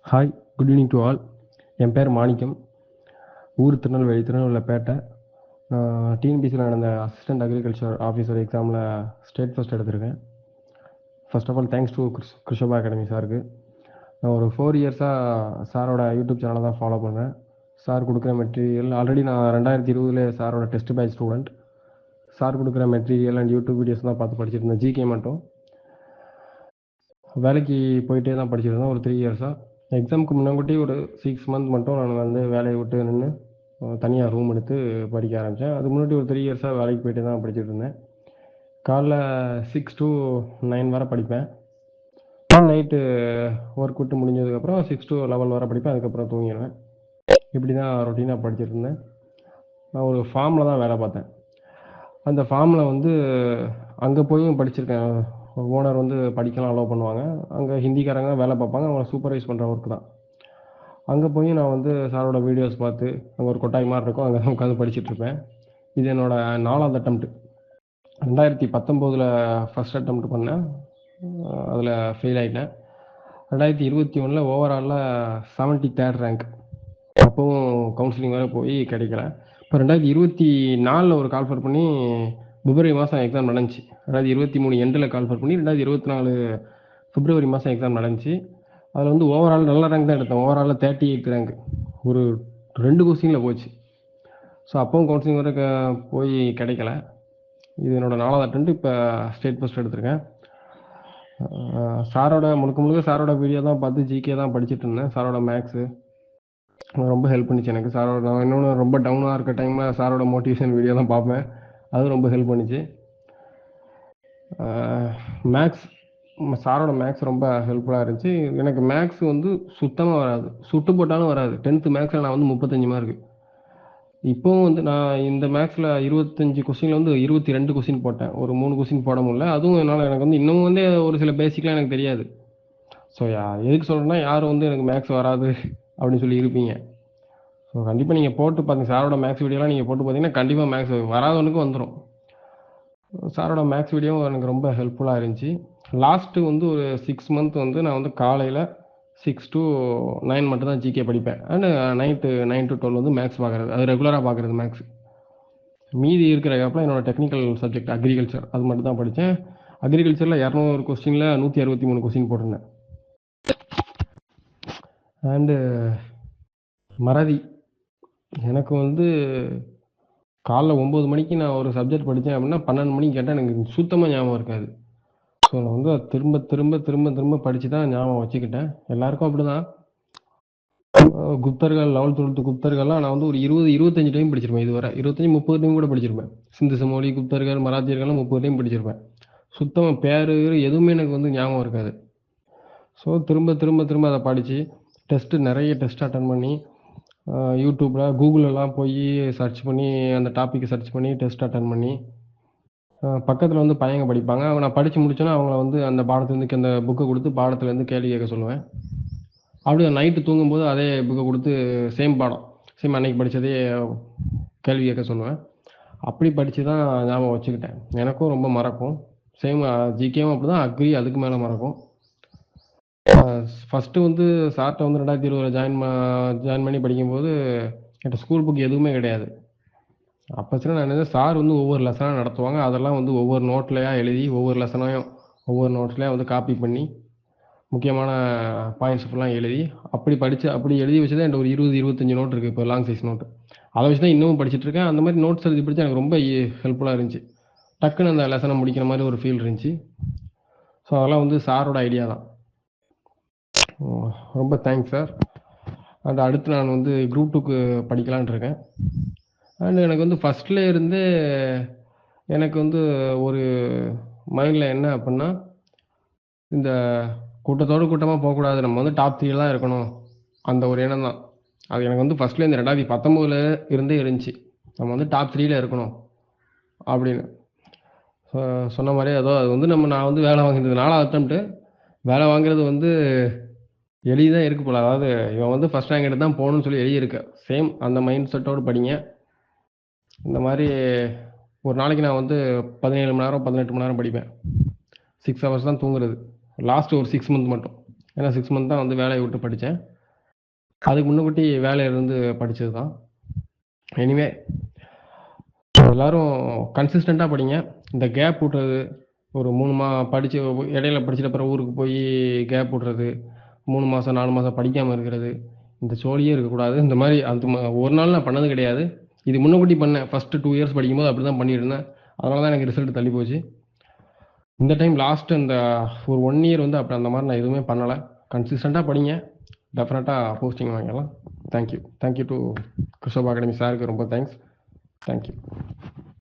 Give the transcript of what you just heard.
Hi, good evening to all. என் பேர் மாணிக்கம். ஊர் திருநெல்வேலிப்பேட்டை. நான் டிஎன்பிசியில் நடந்த அசிஸ்டன்ட் அக்ரிகல்ச்சர் ஆஃபீஸர் எக்ஸாமில் ஸ்டேட் ஃபஸ்ட் எடுத்திருக்கேன். First of all thanks to Kirushaba academy சாருக்கு. நான் ஒரு 4 இயர்ஸாக சாரோட யூடியூப் சேனலை தான் ஃபாலோ பண்ணுறேன். சார் கொடுக்குற மெட்டீரியல் ஆல்ரெடி நான் 2020 சாரோட டெஸ்ட் பேட்ச் ஸ்டூடெண்ட். சார் கொடுக்குற மெட்டீரியல் அண்ட் யூடியூப் வீடியோஸ் தான் பார்த்து படிச்சுட்டு இருந்தேன். ஜிகே மட்டும் வேலைக்கு போயிட்டே தான் படிச்சுட்டு இருந்தேன் ஒரு 3 இயர்ஸாக. எக்ஸாமுக்கு முன்னாடி ஒரு 6 மந்த் மட்டும் நான் வந்து வேலையை விட்டு நின்று தனியாக ரூம் எடுத்து படிக்க ஆரம்பித்தேன். அதுக்கு முன்னாடி ஒரு 3 இயர்ஸாக வேலைக்கு போயிட்டு தான் படிச்சுட்டு இருந்தேன். காலைல 6 to 9 வரை படிப்பேன். நைட்டு ஒர்க் விட்டு முடிஞ்சதுக்கப்புறம் 6 to 11 வரை படிப்பேன். அதுக்கப்புறம் தூங்கிடுவேன். இப்படி தான் ரொட்டீனாக படிச்சுட்டு இருந்தேன். நான் ஒரு ஃபார்மில் தான் வேலை பார்த்தேன். அந்த ஃபார்மில் வந்து அங்கே போயும் படிச்சிருக்கேன். ஓனர் வந்து படிக்கலாம் அலோவ் பண்ணுவாங்க. அங்கே ஹிந்திக்காரங்க வேலை பார்ப்பாங்க. அவங்கள சூப்பர்வைஸ் பண்ணுற ஒர்க் தான். அங்கே போய் நான் வந்து சாரோட வீடியோஸ் பார்த்து அங்கே ஒரு கொட்டாய் மாதிரி இருக்கும், அங்கே தான் உட்காந்து படிச்சுட்டு இருப்பேன். இது என்னோட 4வது அட்டம்ப்ட். 2019 ஃபர்ஸ்ட் அட்டம்ப்ட் பண்ணேன், அதில் ஃபெயில் ஆகிட்டேன். 2021 ஓவராலில் 73rd ரேங்க். அப்போவும் கவுன்சிலிங் வேறு போய் கிடைக்கல. இப்போ 2024 ஒரு கால்ஃபர் பண்ணி பிப்ரவரி மாதம் எக்ஸாம் நடந்துச்சு. 2023 எண்டில் கால்ஃபர் பண்ணி 2024 பிப்ரவரி மாதம் எக்ஸாம் நடந்துச்சு. அதில் வந்து ஓவரால் நல்ல ரேங்க் தான் எடுத்தேன். ஓவராலில் 38 ரேங்க். ஒரு 2 கொஸ்டினில் போச்சு. ஸோ அப்பவும் கவுன்சிலிங் வர போய் கிடைக்கல. இது என்னோட 4வது அட்டெம்ப்ட். இப்போ ஸ்டேட் ஃபர்ஸ்ட் எடுத்திருக்கேன். சாரோட முழுக்க சாரோட வீடியோ தான் பார்த்து ஜிகே தான் படிச்சுட்டு இருந்தேன். சாரோட மேக்ஸு ரொம்ப ஹெல்ப் பண்ணிச்சு எனக்கு. சாரோட நான் இன்னொன்று ரொம்ப டவுனாக இருக்க டைமில் சாரோட மோட்டிவேஷன் வீடியோ தான் பார்ப்பேன். அது ரொம்ப ஹெல்ப் பண்ணிச்சு. மேக்ஸ் சாரோட மேக்ஸ் ரொம்ப ஹெல்ப்ஃபுல்லாக இருந்துச்சு. எனக்கு மேக்ஸ் வந்து சுத்தமாக வராது, சுட்டு போட்டாலும் வராது. 10th மேக்ஸில் நான் வந்து 35 மார்க்கு. இப்போவும் வந்து நான் இந்த மேக்ஸில் 25 கொஸ்டினில் வந்து 22 கொஸ்டின் போட்டேன். ஒரு 3 கொஸ்டின் போட முடியல. அதுவும் என்னால் எனக்கு வந்து இன்னமும் வந்து ஒரு சில பேசிக்லாம் எனக்கு தெரியாது. ஸோ எதுக்கு சொல்கிறேன்னா, யாரும் வந்து எனக்கு மேக்ஸ் வராது அப்படின்னு சொல்லி இருப்பீங்க. ஸோ கண்டிப்பாக நீங்கள் போட்டு பார்த்தீங்க, சாரோட மேக்ஸ் வீடியோலாம் நீங்கள் போட்டு பார்த்தீங்கன்னா கண்டிப்பாக மேக்ஸ் வராதவனுக்கு வந்துடும். சாரோட மேக்ஸ் வீடியோ எனக்கு ரொம்ப ஹெல்ப்ஃபுல்லாக இருந்துச்சு. லாஸ்ட்டு வந்து ஒரு 6 மந்த் வந்து நான் வந்து காலையில் 6 to 9 மட்டும் தான் ஜிகே படிப்பேன். அண்டு நைட்டு 9 to 12 வந்து மேக்ஸ் பார்க்குறது. அது ரெகுலராக பார்க்குறது மேக்ஸ். மீதி இருக்கிற கேப்பில் என்னோட டெக்னிக்கல் சப்ஜெக்ட் அக்ரிகல்ச்சர் அது மட்டும் தான் படித்தேன். அக்ரிகல்ச்சரில் 200 கொஸ்டினில் 163 கொஸ்டின் போட்டிருந்தேன். அண்டு மறதி எனக்கு வந்து காலைல 9 மணிக்கு நான் ஒரு சப்ஜெக்ட் படித்தேன் அப்படின்னா 12 மணிக்கு கேட்டால் எனக்கு சுத்தமாக ஞாபகம் இருக்காது. ஸோ நான் வந்து திரும்ப திரும்ப திரும்ப திரும்ப படித்து தான் ஞாபகம் வச்சுக்கிட்டேன். எல்லாருக்கும் அப்படி தான். குப்தர்கள் 11th 12th குப்தர்கள்லாம் நான் வந்து ஒரு 20-25 டைம் படிச்சிருப்பேன். இதுவரை 25-30 டைம் கூட படிச்சிருப்பேன். சிந்து சமோலி, குப்தர்கள், மராத்தியர்கள்லாம் 30 டைம் படிச்சிருப்பேன். சுத்தமாக பேர் எதுவுமே எனக்கு வந்து ஞாபகம் இருக்காது. ஸோ திரும்ப திரும்ப திரும்ப அதை படித்து நிறைய டெஸ்ட் அட்டன் பண்ணி யூடியூப்பில் கூகுளெலாம் போய் சர்ச் பண்ணி அந்த டாப்பிக்கை சர்ச் பண்ணி டெஸ்ட் அட்டன் பண்ணி பக்கத்தில் வந்து பையங்க படிப்பாங்க. நான் படித்து முடிச்சோன்னா அவங்கள வந்து அந்த பாடத்துலேருந்து அந்த புக்கை கொடுத்து பாடத்துலேருந்து கேள்வி கேட்க சொல்லுவேன். அப்படியே நைட்டு தூங்கும்போது அதே புக்கை கொடுத்து சேம் அன்னைக்கு படித்ததே கேள்வி கேட்க சொல்லுவேன். அப்படி படித்து தான் ஞாபகம் வச்சுக்கிட்டேன். எனக்கும் ரொம்ப மறக்கும். சேம் ஜிகேவும் அப்படி தான், அக்ரி அதுக்கு மேலே மறக்கும். ஃபஸ்ட்டு வந்து சார்கிட்ட வந்து 2020 ஜாயின் பண்ணி படிக்கும்போது என்கிட்ட ஸ்கூல் புக் எதுவுமே கிடையாது. அப்போ சரி நான் என்ன சார் வந்து ஒவ்வொரு லெசனாக நடத்துவாங்க. அதெல்லாம் வந்து ஒவ்வொரு நோட்லையாக எழுதி ஒவ்வொரு லெசனையும் ஒவ்வொரு நோட்ஸ்லையாக வந்து காப்பி பண்ணி முக்கியமான பாயிண்ட்ஸ் ஃபுல்லாக எழுதி அப்படி எழுதி வச்சு தான் என்கிட்ட ஒரு 20-25 நோட் இருக்குது. இப்போ லாங் சைஸ் நோட்டு அதை வச்சு தான் இன்னமும் படிச்சுட்ருக்கேன். அந்த மாதிரி நோட்ஸ் எழுதி படித்து எனக்கு ரொம்ப ஹெல்ப்ஃபுல்லாக இருந்துச்சு. டக்குன்னு அந்த லெசனை முடிக்கிற மாதிரி ஒரு ஃபீல் இருந்துச்சு. ஸோ அதெல்லாம் வந்து சாரோட ஐடியா தான். ரொம்ப தேங்க்ஸ் சார். அண்ட் அடுத்து நான் வந்து குரூப் 2க்கு படிக்கலான் இருக்கேன். அண்ட் எனக்கு வந்து ஃபஸ்ட்டில் இருந்தே எனக்கு வந்து ஒரு மைண்டில் என்ன அப்படின்னா, இந்த கூட்டமாக போகக்கூடாது, நம்ம வந்து டாப் 3 தான் இருக்கணும், அந்த ஒரு எண்ணம் தான். அது எனக்கு வந்து ஃபஸ்ட்லேருந்து 2019 இருந்தே இருந்துச்சு, நம்ம வந்து டாப் 3ல இருக்கணும் அப்படின்னு. சொன்ன மாதிரியே ஏதோ அது வந்து நான் வந்து வேலை வாங்குறது 4வது அட்டம்ப்ட்டு. வேலை வாங்குறது வந்து எழுதிதான் இருக்கு போல். அதாவது இவன் வந்து ஃபஸ்ட் ரேங்க் எடுத்து தான் போகணும்னு சொல்லி எழுதியிருக்க. சேம் அந்த மைண்ட் செட்டோடு படிங்க. இந்த மாதிரி ஒரு நாளைக்கு நான் வந்து 17 மணி நேரம் 18 மணி நேரம் படிப்பேன். 6 ஹவர்ஸ் தான் தூங்குறது லாஸ்ட் ஒரு 6 மந்த் மட்டும். ஏன்னா 6 மந்த் தான் வந்து வேலையை விட்டு படித்தேன். அதுக்கு முன்னக்கூட்டி வேலையிலேருந்து படித்தது தான். எனிவே எல்லாரும் கன்சிஸ்டண்ட்டாக படிங்க. இந்த கேப் விட்றது, ஒரு 3 படித்து இடையில படிச்சுட்டு அப்புறம் ஊருக்கு போய் கேப் விட்றது, 3 மாதம் 4 மாதம் படிக்காமல் இருக்கிறது, இந்த சோழியே இருக்கக்கூடாது. இந்த மாதிரி ஒரு நாள் நான் பண்ணது கிடையாது. இது முன்னக்கூட்டி பண்ணேன். ஃபஸ்ட்டு 2 இயர்ஸ் படிக்கும்போது அப்படி தான் பண்ணிட்டு இருந்தேன். அதனால தான் எனக்கு ரிசல்ட் தள்ளி போச்சு. இந்த டைம் லாஸ்ட் இந்த ஒரு 1 இயர் வந்து அப்படி அந்த மாதிரி நான் எதுவுமே பண்ணலை. கன்சிஸ்டண்ட்டாக படிங்க, டெஃபினட்டாக போஸ்டிங் வாங்கிடலாம். தேங்க்யூ டு கிறிஸ்டோபா அகாடமி சாருக்கு ரொம்ப தேங்க்ஸ். தேங்க்யூ.